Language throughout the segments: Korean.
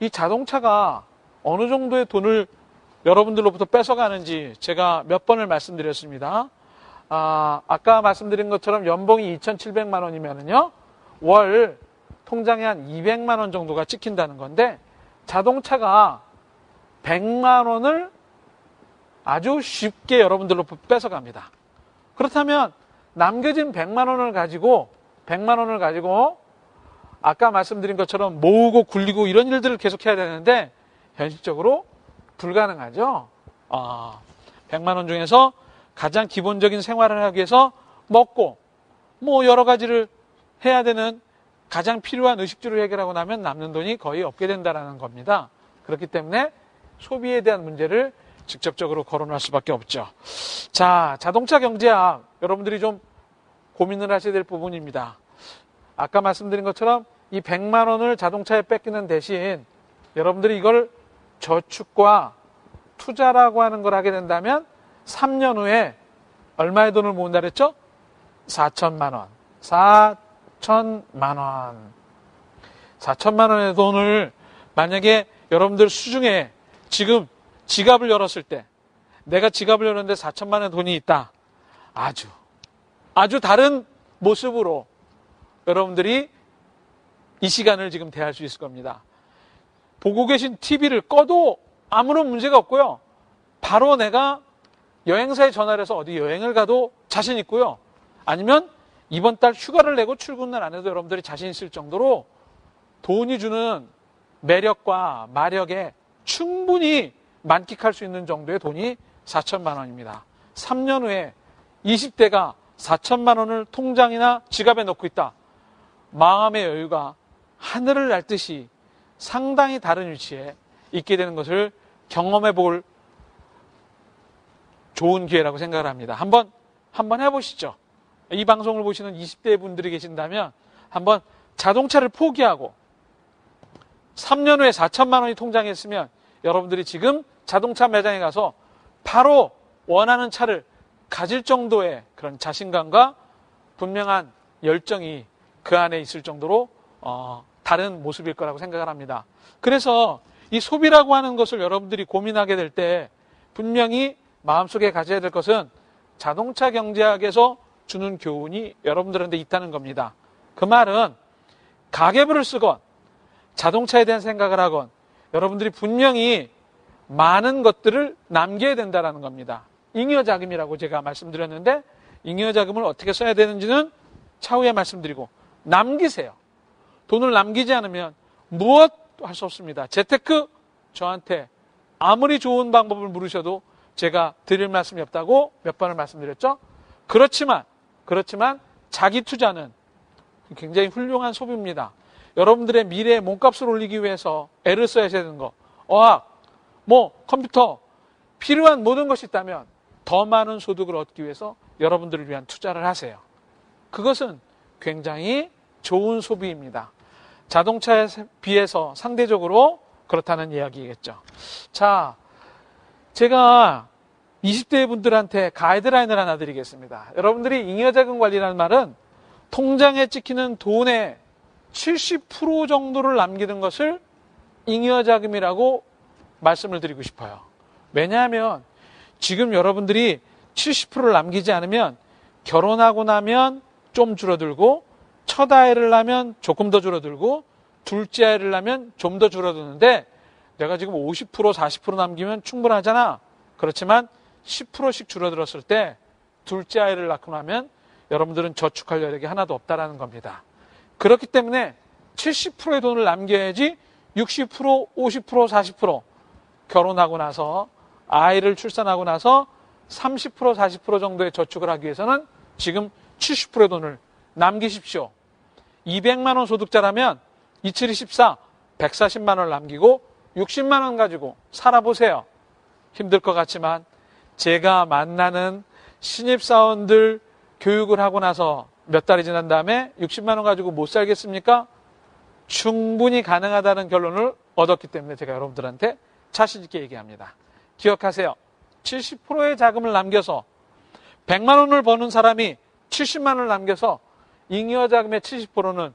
이 자동차가 어느 정도의 돈을 여러분들로부터 뺏어가는지 제가 몇 번을 말씀드렸습니다. 아까 말씀드린 것처럼 연봉이 2,700만 원이면은요, 월 통장에 한 200만 원 정도가 찍힌다는 건데, 자동차가 100만 원을 아주 쉽게 여러분들로부터 뺏어갑니다. 그렇다면 남겨진 100만 원을 가지고 아까 말씀드린 것처럼 모으고 굴리고 이런 일들을 계속해야 되는데 현실적으로 불가능하죠. 100만 원 중에서 가장 기본적인 생활을 하기 위해서 먹고 뭐 여러 가지를 해야 되는 가장 필요한 의식주를 해결하고 나면 남는 돈이 거의 없게 된다는 겁니다. 그렇기 때문에 소비에 대한 문제를 직접적으로 거론할 수밖에 없죠. 자, 자동차 경제학 여러분들이 좀 고민을 하셔야 될 부분입니다. 아까 말씀드린 것처럼 이 100만 원을 자동차에 뺏기는 대신 여러분들이 이걸 저축과 투자라고 하는 걸 하게 된다면 3년 후에 얼마의 돈을 모은다 그랬죠? 4천만 원. 4천만 원. 4천만 원의 돈을 만약에 여러분들 수중에 지금 지갑을 열었을 때 내가 지갑을 열었는데 4천만 원의 돈이 있다. 아주 다른 모습으로 여러분들이 이 시간을 지금 대할 수 있을 겁니다. 보고 계신 TV를 꺼도 아무런 문제가 없고요. 바로 내가 여행사에 전화를 해서 어디 여행을 가도 자신 있고요. 아니면 이번 달 휴가를 내고 출근을 안 해도 여러분들이 자신 있을 정도로 돈이 주는 매력과 마력에 충분히 만끽할 수 있는 정도의 돈이 4천만 원입니다. 3년 후에 20대가 4천만 원을 통장이나 지갑에 넣고 있다. 마음의 여유가 하늘을 날듯이 상당히 다른 위치에 있게 되는 것을 경험해 볼 좋은 기회라고 생각을 합니다. 한번 해보시죠. 이 방송을 보시는 20대 분들이 계신다면 한번 자동차를 포기하고 3년 후에 4천만 원이 통장에 있으면 여러분들이 지금 자동차 매장에 가서 바로 원하는 차를 가질 정도의 그런 자신감과 분명한 열정이 그 안에 있을 정도로 다른 모습일 거라고 생각을 합니다. 그래서 이 소비라고 하는 것을 여러분들이 고민하게 될 때 분명히 마음속에 가져야 될 것은 자동차 경제학에서 주는 교훈이 여러분들한테 있다는 겁니다. 그 말은 가계부를 쓰건 자동차에 대한 생각을 하건 여러분들이 분명히 많은 것들을 남겨야 된다는 겁니다. 잉여자금이라고 제가 말씀드렸는데 잉여자금을 어떻게 써야 되는지는 차후에 말씀드리고 남기세요. 돈을 남기지 않으면 무엇 할 수 없습니다. 재테크 저한테 아무리 좋은 방법을 물으셔도 제가 드릴 말씀이 없다고 몇 번을 말씀드렸죠. 그렇지만 자기 투자는 굉장히 훌륭한 소비입니다. 여러분들의 미래의 몸값을 올리기 위해서 애를 써야 되는 거, 어학, 컴퓨터 필요한 모든 것이 있다면 더 많은 소득을 얻기 위해서 여러분들을 위한 투자를 하세요. 그것은 굉장히 좋은 소비입니다. 자동차에 비해서 상대적으로 그렇다는 이야기겠죠. 자, 제가 20대 분들한테 가이드라인을 하나 드리겠습니다. 여러분들이 잉여자금 관리라는 말은 통장에 찍히는 돈의 70% 정도를 남기는 것을 잉여자금이라고 말씀을 드리고 싶어요. 왜냐하면 지금 여러분들이 70%를 남기지 않으면 결혼하고 나면 좀 줄어들고 첫 아이를 낳으면 조금 더 줄어들고 둘째 아이를 낳으면 좀 더 줄어드는데 내가 지금 50% 40% 남기면 충분하잖아. 그렇지만 10%씩 줄어들었을 때 둘째 아이를 낳고 나면 여러분들은 저축할 여력이 하나도 없다라는 겁니다. 그렇기 때문에 70%의 돈을 남겨야지 60%, 50%, 40% 결혼하고 나서 아이를 출산하고 나서 30%, 40% 정도의 저축을 하기 위해서는 지금 70%의 돈을 남기십시오. 200만 원 소득자라면 27, 24, 140만 원을 남기고 60만 원 가지고 살아보세요. 힘들 것 같지만 제가 만나는 신입사원들 교육을 하고 나서 몇 달이 지난 다음에 60만 원 가지고 못 살겠습니까? 충분히 가능하다는 결론을 얻었기 때문에 제가 여러분들한테 자신 있게 얘기합니다. 기억하세요. 70%의 자금을 남겨서 100만 원을 버는 사람이 70만 원을 남겨서 잉여자금의 70%는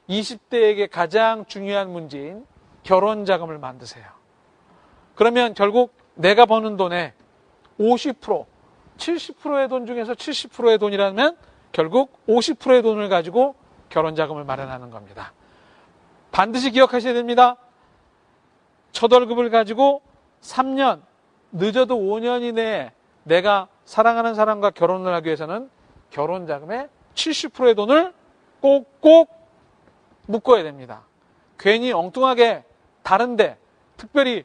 20대에게 가장 중요한 문제인 결혼 자금을 만드세요. 그러면 결국 내가 버는 돈의 50%, 70%의 돈 중에서 70%의 돈이라면 결국 50%의 돈을 가지고 결혼 자금을 마련하는 겁니다. 반드시 기억하셔야 됩니다. 첫 월급을 가지고 3년, 늦어도 5년 이내에 내가 사랑하는 사람과 결혼을 하기 위해서는 결혼 자금의 70%의 돈을 꼭꼭 묶어야 됩니다. 괜히 엉뚱하게 다른데, 특별히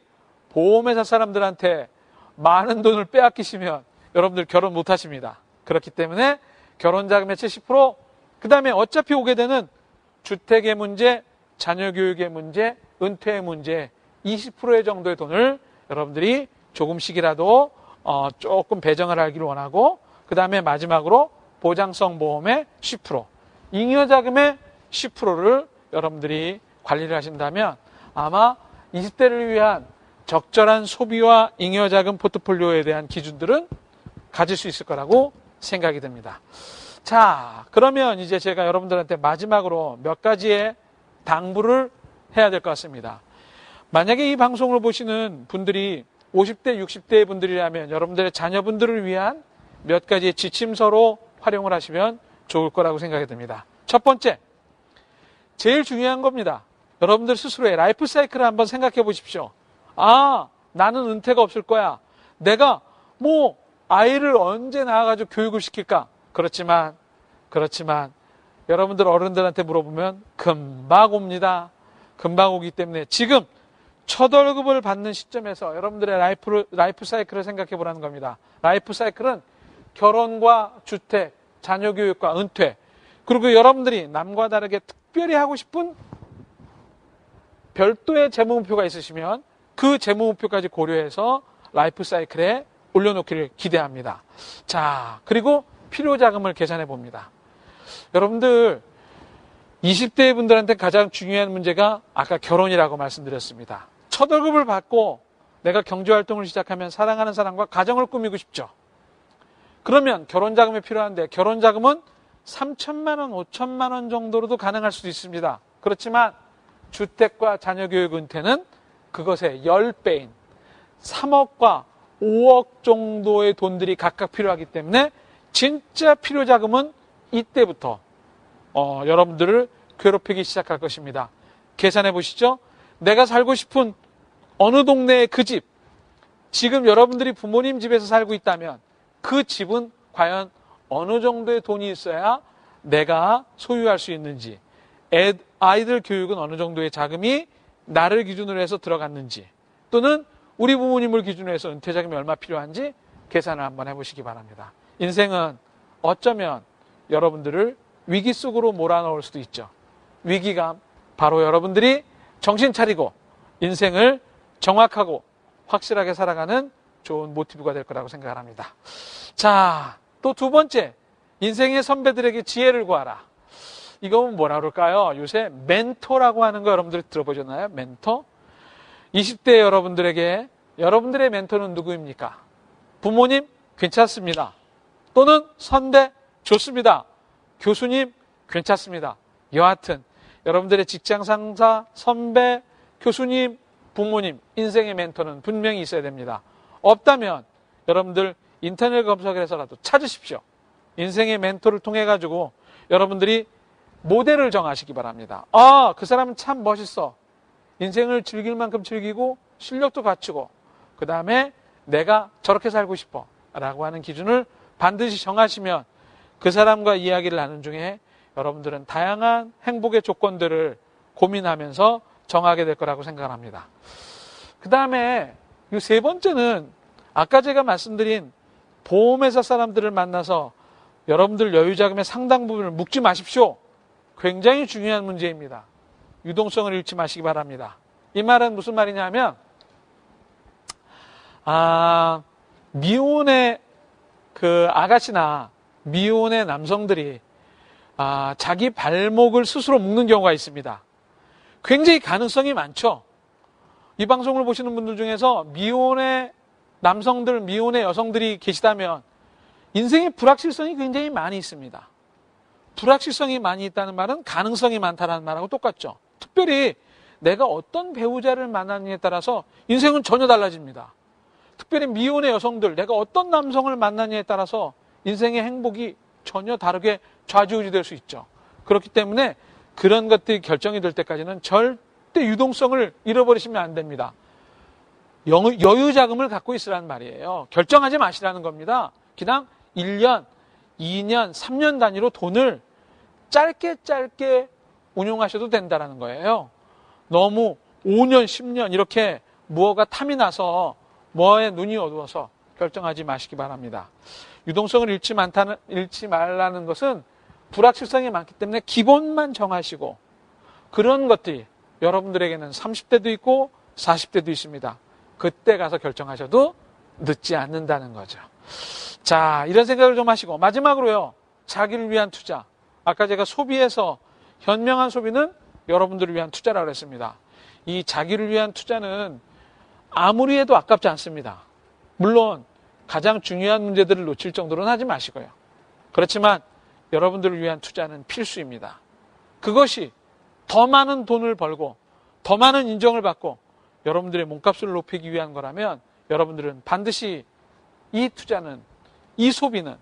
보험회사 사람들한테 많은 돈을 빼앗기시면 여러분들 결혼 못 하십니다. 그렇기 때문에 결혼 자금의 70%, 그 다음에 어차피 오게 되는 주택의 문제, 자녀 교육의 문제, 은퇴의 문제, 20% 정도의 돈을 여러분들이 조금씩이라도 조금 배정을 하기를 원하고, 그 다음에 마지막으로 보장성 보험의 10%, 잉여 자금의 10%를 여러분들이 관리를 하신다면 아마 20대를 위한 적절한 소비와 잉여 자금 포트폴리오에 대한 기준들은 가질 수 있을 거라고 생각이 듭니다. 자, 그러면 이제 제가 여러분들한테 마지막으로 몇 가지의 당부를 해야 될 것 같습니다. 만약에 이 방송을 보시는 분들이 50대, 60대 분들이라면 여러분들의 자녀분들을 위한 몇 가지의 지침서로 활용을 하시면 좋을 거라고 생각이 듭니다. 첫 번째, 제일 중요한 겁니다. 여러분들 스스로의 라이프 사이클을 한번 생각해 보십시오. 아, 나는 은퇴가 없을 거야. 내가 아이를 언제 낳아가지고 교육을 시킬까? 그렇지만 여러분들 어른들한테 물어보면 금방 옵니다. 금방 오기 때문에 지금 첫 월급을 받는 시점에서 여러분들의 라이프 사이클을 생각해 보라는 겁니다. 라이프 사이클은 결혼과 주택, 자녀 교육과 은퇴, 그리고 여러분들이 남과 다르게 특별히 하고 싶은 별도의 재무 목표가 있으시면 그 재무 목표까지 고려해서 라이프 사이클에 올려놓기를 기대합니다. 자, 그리고 필요 자금을 계산해 봅니다. 여러분들 20대 분들한테 가장 중요한 문제가 아까 결혼이라고 말씀드렸습니다. 첫 월급을 받고 내가 경제활동을 시작하면 사랑하는 사람과 가정을 꾸미고 싶죠. 그러면 결혼 자금이 필요한데 결혼 자금은 3천만 원, 5천만 원 정도로도 가능할 수도 있습니다. 그렇지만 주택과 자녀 교육 은퇴는 그것의 10배인 3억과 5억 정도의 돈들이 각각 필요하기 때문에 진짜 필요 자금은 이때부터 여러분들을 괴롭히기 시작할 것입니다. 계산해 보시죠. 내가 살고 싶은 어느 동네의 그 집, 지금 여러분들이 부모님 집에서 살고 있다면 그 집은 과연 어느 정도의 돈이 있어야 내가 소유할 수 있는지, 아이들 교육은 어느 정도의 자금이 나를 기준으로 해서 들어갔는지, 또는 우리 부모님을 기준으로 해서 은퇴 자금이 얼마 필요한지 계산을 한번 해보시기 바랍니다. 인생은 어쩌면 여러분들을 위기 속으로 몰아넣을 수도 있죠. 위기감, 바로 여러분들이 정신 차리고 인생을 정확하고 확실하게 살아가는 좋은 모티브가 될 거라고 생각을 합니다. 자, 또 두 번째, 인생의 선배들에게 지혜를 구하라. 이건 뭐라 그럴까요? 요새 멘토라고 하는 거 여러분들이 들어보셨나요? 멘토? 20대 여러분들에게 여러분들의 멘토는 누구입니까? 부모님? 괜찮습니다. 또는 선배? 좋습니다. 교수님? 괜찮습니다. 여하튼 여러분들의 직장 상사, 선배, 교수님, 부모님, 인생의 멘토는 분명히 있어야 됩니다. 없다면 여러분들 인터넷 검색을 해서라도 찾으십시오. 인생의 멘토를 통해 가지고 여러분들이 모델을 정하시기 바랍니다. 아, 그 사람은 참 멋있어. 인생을 즐길 만큼 즐기고 실력도 갖추고 그 다음에 내가 저렇게 살고 싶어 라고 하는 기준을 반드시 정하시면 그 사람과 이야기를 하는 중에 여러분들은 다양한 행복의 조건들을 고민하면서 정하게 될 거라고 생각합니다. 그 다음에 이 세 번째는 아까 제가 말씀드린 보험회사 사람들을 만나서 여러분들 여유자금의 상당 부분을 묶지 마십시오. 굉장히 중요한 문제입니다. 유동성을 잃지 마시기 바랍니다. 이 말은 무슨 말이냐면 미혼의 그 아가씨나 미혼의 남성들이 자기 발목을 스스로 묶는 경우가 있습니다. 굉장히 가능성이 많죠. 이 방송을 보시는 분들 중에서 미혼의 남성들, 미혼의 여성들이 계시다면 인생의 불확실성이 굉장히 많이 있습니다. 불확실성이 많이 있다는 말은 가능성이 많다는 말하고 똑같죠. 특별히 내가 어떤 배우자를 만나느냐에 따라서 인생은 전혀 달라집니다. 특별히 미혼의 여성들, 내가 어떤 남성을 만나느냐에 따라서 인생의 행복이 전혀 다르게 좌지우지 될 수 있죠. 그렇기 때문에 그런 것들이 결정이 될 때까지는 절대 유동성을 잃어버리시면 안 됩니다. 여유 자금을 갖고 있으라는 말이에요. 결정하지 마시라는 겁니다. 그냥 1년, 2년, 3년 단위로 돈을 짧게 운용하셔도 된다는 거예요. 너무 5년, 10년 이렇게 무엇가 탐이 나서 뭐에 눈이 어두워서 결정하지 마시기 바랍니다. 유동성을 잃지 말라는 것은 불확실성이 많기 때문에 기본만 정하시고 그런 것들이 여러분들에게는 30대도 있고 40대도 있습니다. 그때 가서 결정하셔도 늦지 않는다는 거죠. 자, 이런 생각을 좀 하시고 마지막으로요. 자기를 위한 투자. 아까 제가 소비에서 현명한 소비는 여러분들을 위한 투자라고 했습니다. 이 자기를 위한 투자는 아무리 해도 아깝지 않습니다. 물론 가장 중요한 문제들을 놓칠 정도로는 하지 마시고요. 그렇지만 여러분들을 위한 투자는 필수입니다. 그것이 더 많은 돈을 벌고 더 많은 인정을 받고 여러분들의 몸값을 높이기 위한 거라면 여러분들은 반드시 이 투자는, 이 소비는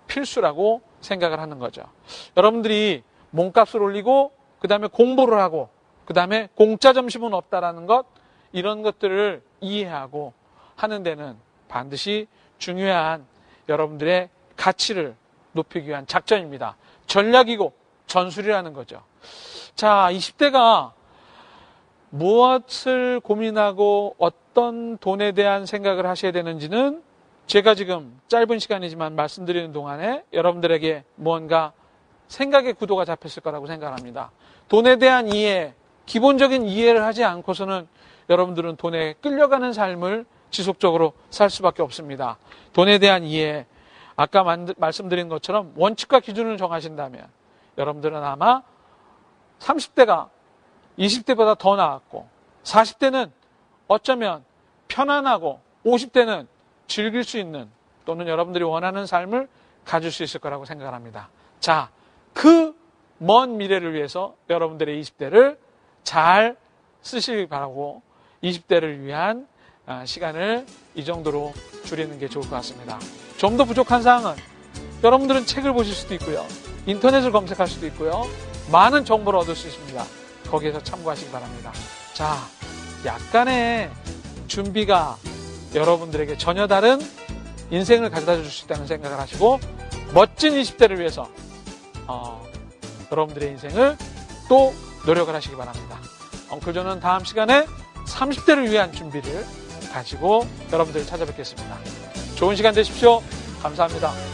필수라고 생각을 하는 거죠. 여러분들이 몸값을 올리고 그 다음에 공부를 하고 그 다음에 공짜 점심은 없다라는 것, 이런 것들을 이해하고 하는 데는 반드시 중요한 여러분들의 가치를 높이기 위한 작전입니다. 전략이고 전술이라는 거죠. 자, 20대가 무엇을 고민하고 어떤 돈에 대한 생각을 하셔야 되는지는 제가 지금 짧은 시간이지만 말씀드리는 동안에 여러분들에게 무언가 생각의 구도가 잡혔을 거라고 생각합니다. 돈에 대한 이해, 기본적인 이해를 하지 않고서는 여러분들은 돈에 끌려가는 삶을 지속적으로 살 수밖에 없습니다. 돈에 대한 이해, 아까 말씀드린 것처럼 원칙과 기준을 정하신다면 여러분들은 아마 30대가 20대보다 더 나았고 40대는 어쩌면 편안하고 50대는 즐길 수 있는 또는 여러분들이 원하는 삶을 가질 수 있을 거라고 생각합니다. 자, 그 먼 미래를 위해서 여러분들의 20대를 잘 쓰시기 바라고 20대를 위한 시간을 이 정도로 줄이는 게 좋을 것 같습니다. 좀 더 부족한 사항은 여러분들은 책을 보실 수도 있고요. 인터넷을 검색할 수도 있고요. 많은 정보를 얻을 수 있습니다. 거기에서 참고하시기 바랍니다. 자, 약간의 준비가 여러분들에게 전혀 다른 인생을 가져다 줄 수 있다는 생각을 하시고 멋진 20대를 위해서 여러분들의 인생을 또 노력을 하시기 바랍니다. 엉클존은 다음 시간에 30대를 위한 준비를 가지고 여러분들을 찾아뵙겠습니다. 좋은 시간 되십시오. 감사합니다.